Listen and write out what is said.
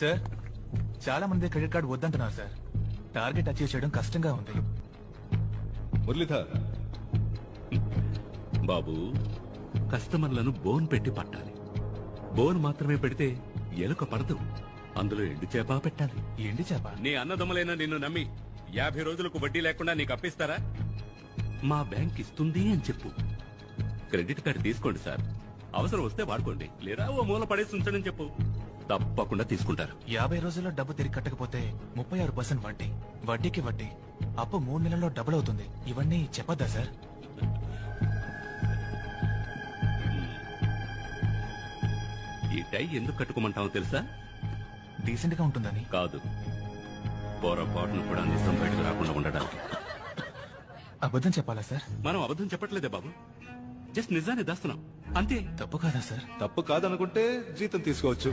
Sir చాలా మంది credit card వద్దంటున్నారు సార్. టార్గెట్ అచీవ్ చేయడం కష్టంగా ఉంది. మురళీధర్, బాబు, కస్టమర్లను బోన్ పెట్టి పట్టాలి. బోన్ మాత్రమే పెడితే ఎలుక పడదు. అందులో ఎండు చేప పెట్టాలి. ఎండి చేప? నీ అన్నదమ్ములైనా నిన్ను నమ్మి 50 రోజులకు వడ్డీ లేకుండా నీకు అప్పిస్తారా? మా బ్యాంక్ ఇస్తుంది అని చెప్పు. క్రెడిట్ కార్డు తీసుకోండి సార్, అవసరం వస్తే వాడుకోండి, లేదా ఓ మూల పడేసి ఉంచండి చెప్పు. తప్పకుండా తీసుకుంటారు. 50 రోజుల్లో డబ్బు తిరిగి కట్టకపోతే 36% వడ్డీ, వడ్డీకి వడ్డీ, అప్పు 3 నెలల్లో డబుల్ అవుతుంది. ఇవన్నీ చెప్పొద్దా సార్? ఈ టై ఎందుకు కట్టుకోమంటావో తెలుసా? డీసెంట్ గా ఉంటుందని. కాదు, పొరపాటును కూడా నిజం బయటకు రాకుండా ఉండడానికి. అబద్ధం చెప్పాలా సార్? మనం అబద్ధం చెప్పట్లేదే బాబు, జస్ట్ నిజాన్ని దాస్తున్నాం అంతే. తప్పు కాదా సార్? తప్పు కాదనుకుంటే జీతం తీసుకోవచ్చు.